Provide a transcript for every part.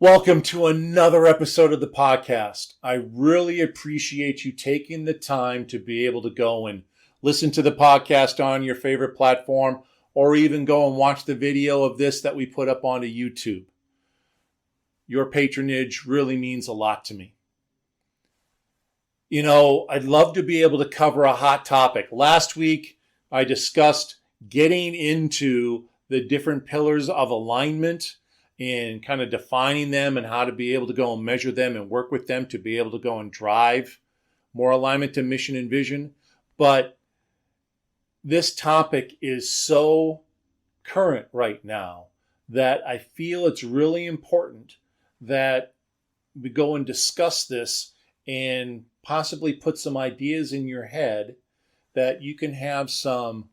Welcome to another episode of the podcast. I really appreciate you taking the time to be able to go and listen to the podcast on your favorite platform, or even go and watch the video of this that we put up onto YouTube. Your patronage really means a lot to me. You know, I'd love to be able to cover a hot topic. Last week, I discussed getting into the different pillars of alignment and kind of defining them and how to be able to go and measure them and work with them to be able to go and drive more alignment to mission and vision. But this topic is so current right now that I feel it's really important that we go and discuss this and possibly put some ideas in your head that you can have some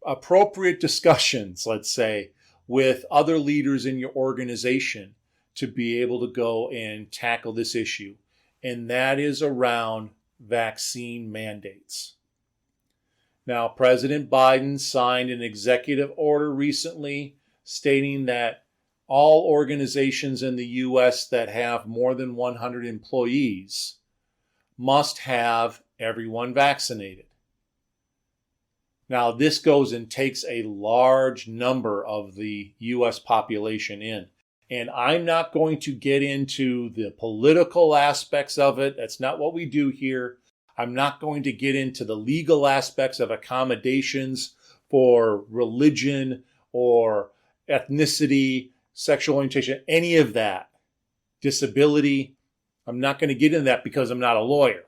appropriate discussions, let's say, with other leaders in your organization to be able to go and tackle this issue. And that is around vaccine mandates. Now, President Biden signed an executive order recently stating that all organizations in the U.S. that have more than 100 employees must have everyone vaccinated. Now, this goes and takes a large number of the U.S. population in. And I'm not going to get into the political aspects of it. That's not what we do here. I'm not going to get into the legal aspects of accommodations for religion or ethnicity, sexual orientation, any of that. Disability. I'm not going to get into that because I'm not a lawyer.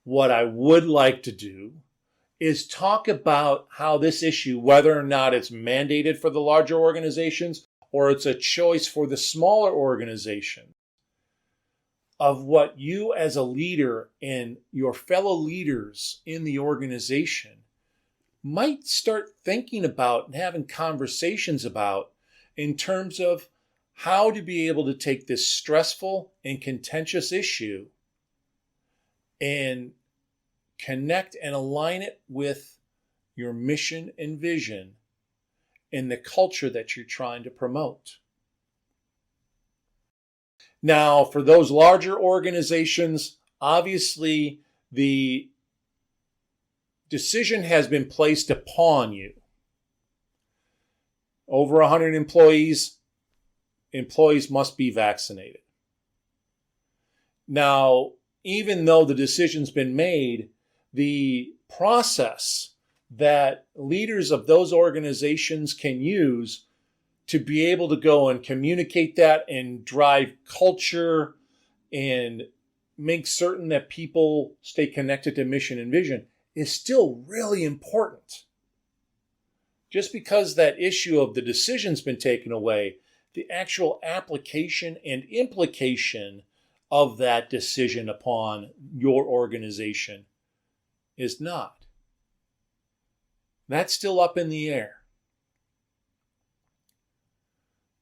What I would like to do is talk about how this issue, whether or not it's mandated for the larger organizations or it's a choice for the smaller organization, of what you as a leader and your fellow leaders in the organization might start thinking about and having conversations about in terms of how to be able to take this stressful and contentious issue and connect and align it with your mission and vision and the culture that you're trying to promote. Now, for those larger organizations, obviously the decision has been placed upon you. Over 100 employees must be vaccinated. Now, even though the decision's been made, the process that leaders of those organizations can use to be able to go and communicate that and drive culture and make certain that people stay connected to mission and vision is still really important. Just because that issue of the decision's been taken away, the actual application and implication of that decision upon your organization is not. That's still up in the air.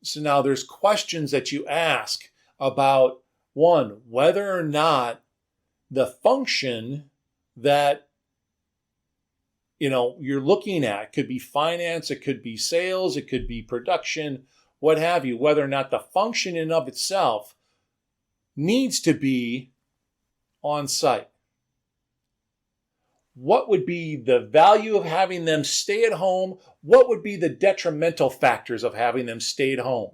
So now there's questions that you ask about, one, whether or not the function that you're looking at, it could be finance, it could be sales, it could be production, what have you, whether or not the function in of itself needs to be on site. What would be the value of having them stay at home? What would be the detrimental factors of having them stay at home,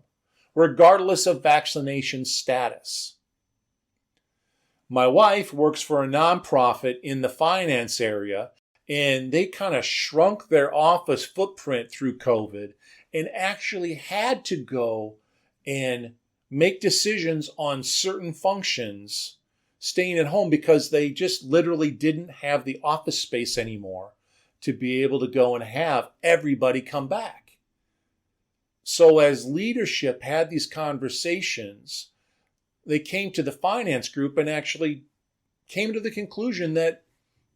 regardless of vaccination status? My wife works for a nonprofit in the finance area, and they kind of shrunk their office footprint through COVID and actually had to go and make decisions on certain functions staying at home because they just literally didn't have the office space anymore to be able to go and have everybody come back. So as leadership had these conversations, they came to the finance group and actually came to the conclusion that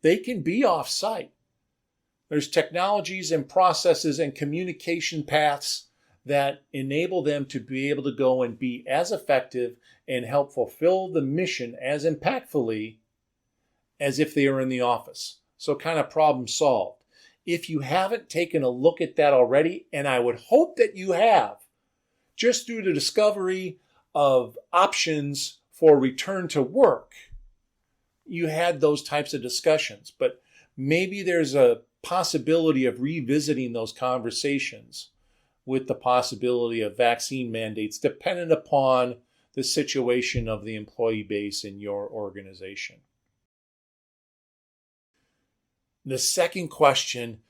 they can be off-site. There's technologies and processes and communication paths that enable them to be able to go and be as effective and help fulfill the mission as impactfully as if they are in the office. So kind of problem solved. If you haven't taken a look at that already, and I would hope that you have, just through the discovery of options for return to work, you had those types of discussions. But maybe there's a possibility of revisiting those conversations with the possibility of vaccine mandates dependent upon the situation of the employee base in your organization. The second question,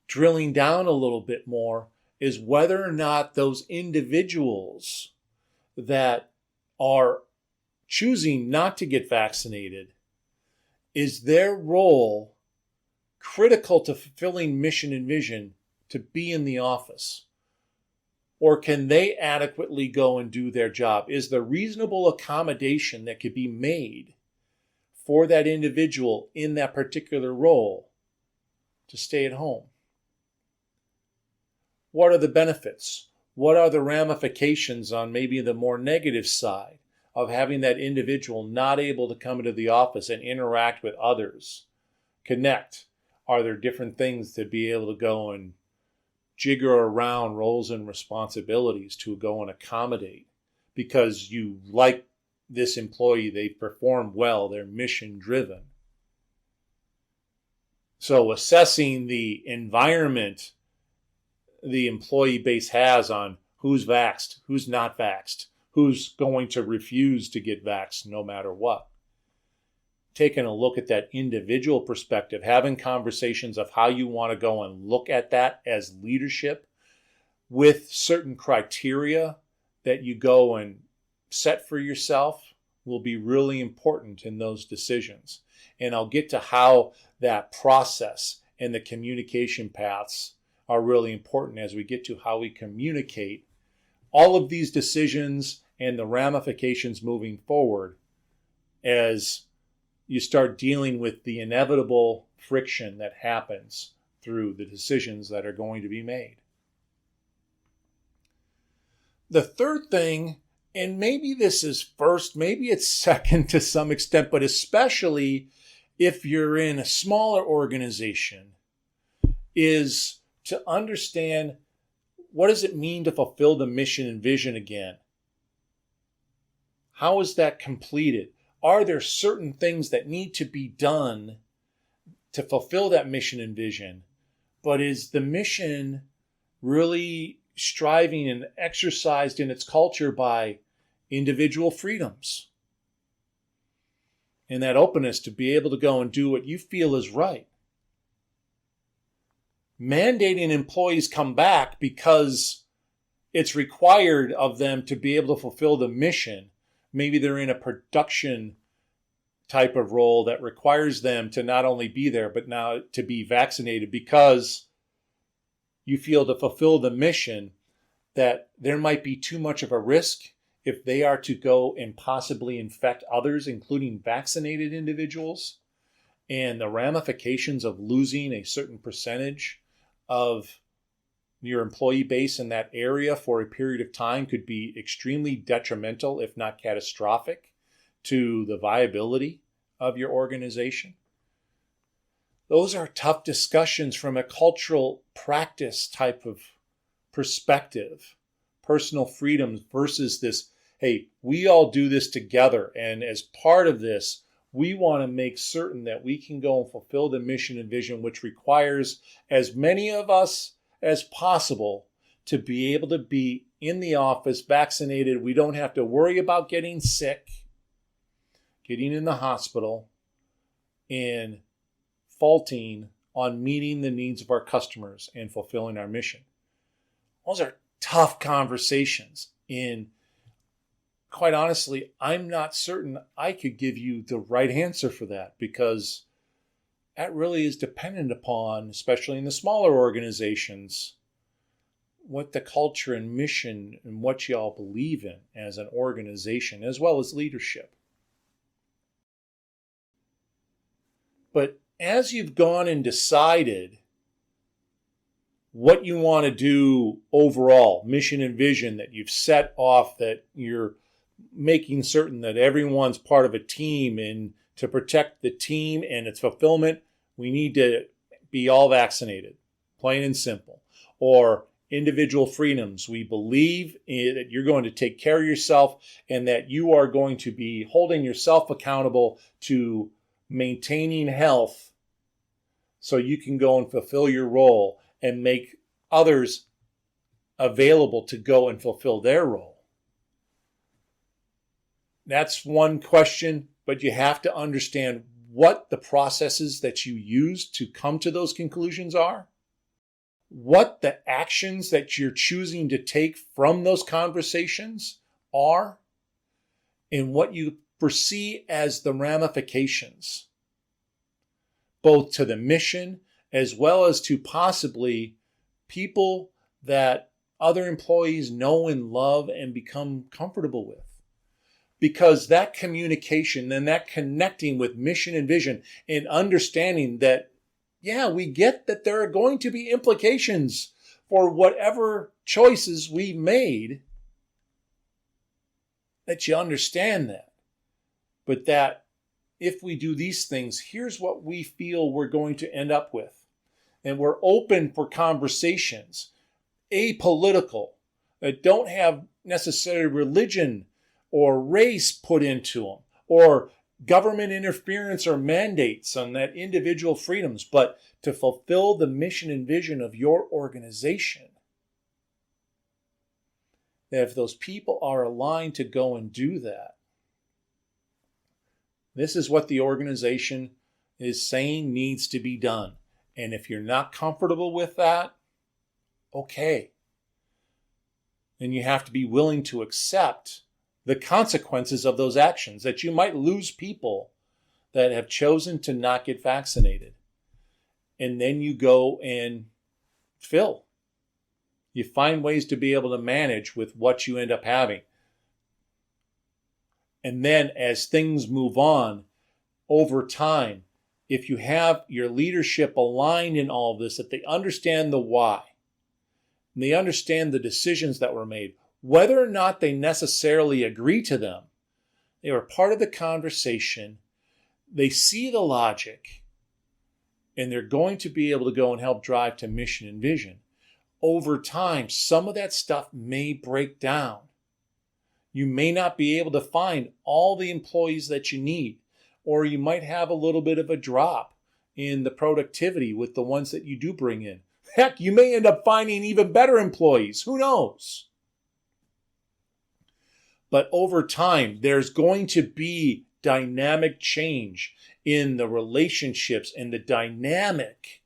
drilling down a little bit more, is whether or not those individuals that are choosing not to get vaccinated, is their role critical to fulfilling mission and vision to be in the office? Or can they adequately go and do their job? Is there reasonable accommodation that could be made for that individual in that particular role to stay at home? What are the benefits? What are the ramifications on maybe the more negative side of having that individual not able to come into the office and interact with others, connect? Are there different things to be able to go and jigger around roles and responsibilities to go and accommodate because you like this employee, they perform well, they're mission driven? So assessing the environment the employee base has on who's vaxxed, who's not vaxxed, who's going to refuse to get vaxxed no matter what. Taking a look at that individual perspective, having conversations of how you want to go and look at that as leadership with certain criteria that you go and set for yourself will be really important in those decisions. And I'll get to how that process and the communication paths are really important as we get to how we communicate all of these decisions and the ramifications moving forward as you start dealing with the inevitable friction that happens through the decisions that are going to be made. The third thing, and maybe this is first, maybe it's second to some extent, but especially if you're in a smaller organization, is to understand what does it mean to fulfill the mission and vision again? How is that completed? Are there certain things that need to be done to fulfill that mission and vision? But is the mission really striving and exercised in its culture by individual freedoms and that openness to be able to go and do what you feel is right? Mandating employees come back because it's required of them to be able to fulfill the mission. Maybe they're in a production type of role that requires them to not only be there, but now to be vaccinated because you feel to fulfill the mission that there might be too much of a risk if they are to go and possibly infect others, including vaccinated individuals, and the ramifications of losing a certain percentage of your employee base in that area for a period of time could be extremely detrimental, if not catastrophic, to the viability of your organization. Those are tough discussions from a cultural practice type of perspective. Personal freedoms versus this, hey, we all do this together, and as part of this, we want to make certain that we can go and fulfill the mission and vision, which requires as many of us as possible to be able to be in the office vaccinated. We don't have to worry about getting sick, getting in the hospital, and faulting on meeting the needs of our customers and fulfilling our mission. Those are tough conversations. And quite honestly, I'm not certain I could give you the right answer for that, because that really is dependent upon, especially in the smaller organizations, what the culture and mission and what y'all believe in as an organization, as well as leadership. But as you've gone and decided what you want to do overall, mission and vision that you've set off, that you're making certain that everyone's part of a team, and to protect the team and its fulfillment, we need to be all vaccinated, plain and simple. Or individual freedoms. We believe that you're going to take care of yourself and that you are going to be holding yourself accountable to maintaining health so you can go and fulfill your role and make others available to go and fulfill their role. That's one question, but you have to understand what the processes that you use to come to those conclusions are, what the actions that you're choosing to take from those conversations are, and what you foresee as the ramifications, both to the mission as well as to possibly people that other employees know and love and become comfortable with. Because that communication and that connecting with mission and vision and understanding that, yeah, we get that there are going to be implications for whatever choices we made, that you understand that. But that if we do these things, here's what we feel we're going to end up with. And we're open for conversations, apolitical, that don't have necessarily religion or race put into them, or government interference or mandates on that individual freedoms, but to fulfill the mission and vision of your organization. That if those people are aligned to go and do that, this is what the organization is saying needs to be done. And if you're not comfortable with that, okay. Then you have to be willing to accept the consequences of those actions, that you might lose people that have chosen to not get vaccinated. And then you go and fill. You find ways to be able to manage with what you end up having. And then as things move on over time, if you have your leadership aligned in all of this, that they understand the why, and they understand the decisions that were made, whether or not they necessarily agree to them, they were part of the conversation, they see the logic, and they're going to be able to go and help drive to mission and vision. Over time, some of that stuff may break down. You may not be able to find all the employees that you need, or you might have a little bit of a drop in the productivity with the ones that you do bring in. Heck, you may end up finding even better employees. Who knows? But over time, there's going to be dynamic change in the relationships and the dynamic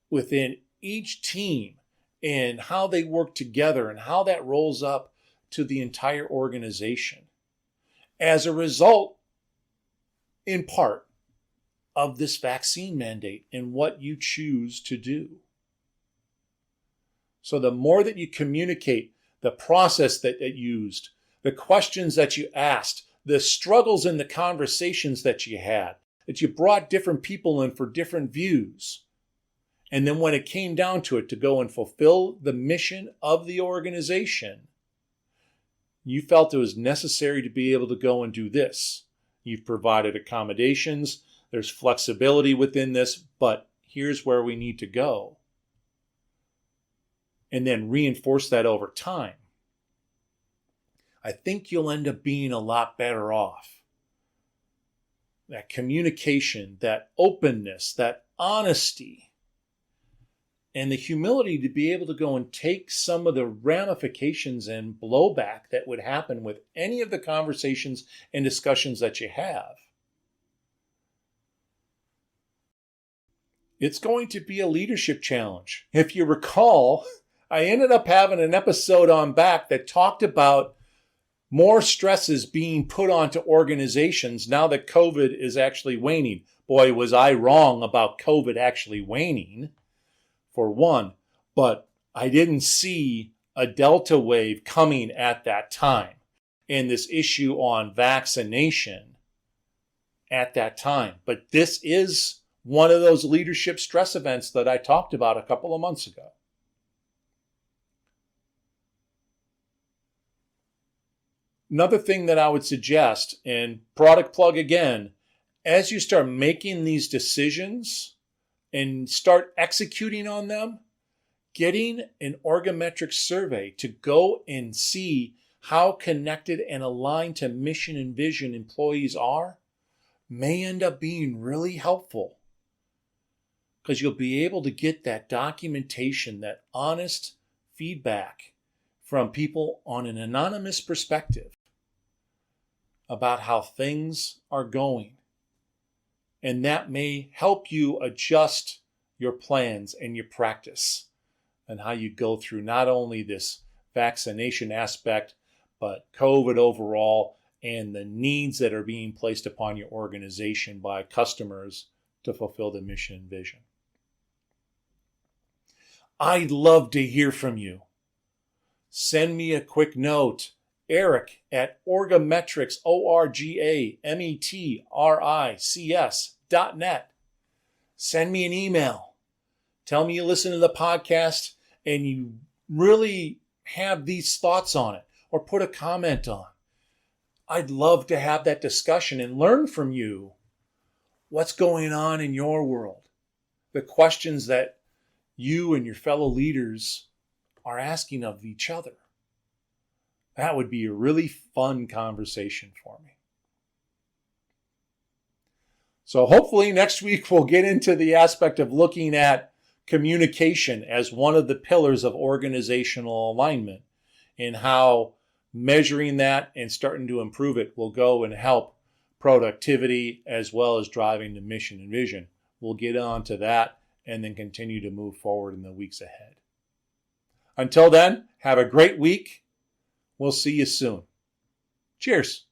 within each team and how they work together and how that rolls up to the entire organization. As a result, in part, of this vaccine mandate and what you choose to do. So the more that you communicate the process that you used, the questions that you asked, the struggles in the conversations that you had, that you brought different people in for different views. And then when it came down to it to go and fulfill the mission of the organization, you felt it was necessary to be able to go and do this. You've provided accommodations. There's flexibility within this, but here's where we need to go. And then reinforce that over time. I think you'll end up being a lot better off. That communication, that openness, that honesty, and the humility to be able to go and take some of the ramifications and blowback that would happen with any of the conversations and discussions that you have. It's going to be a leadership challenge. If you recall, I ended up having an episode on back that talked about more stresses being put onto organizations now that COVID is actually waning. Boy, was I wrong about COVID actually waning, for one, but I didn't see a Delta wave coming at that time and this issue on vaccination at that time. But this is one of those leadership stress events that I talked about a couple of months ago. Another thing that I would suggest, and product plug again, as you start making these decisions and start executing on them, getting an orgometric survey to go and see how connected and aligned to mission and vision employees are may end up being really helpful, because you'll be able to get that documentation, that honest feedback from people on an anonymous perspective about how things are going. And that may help you adjust your plans and your practice and how you go through not only this vaccination aspect, but COVID overall and the needs that are being placed upon your organization by customers to fulfill the mission and vision. I'd love to hear from you. Send me a quick note, Eric@orgometrics, ORGAMETRICS.net. Send me an email. Tell me you listen to the podcast and you really have these thoughts on it, or put a comment on. I'd love to have that discussion and learn from you what's going on in your world, the questions that you and your fellow leaders are asking of each other. That would be a really fun conversation for me. So hopefully next week we'll get into the aspect of looking at communication as one of the pillars of organizational alignment, and how measuring that and starting to improve it will go and help productivity as well as driving the mission and vision. We'll get on to that and then continue to move forward in the weeks ahead. Until then, have a great week. We'll see you soon. Cheers.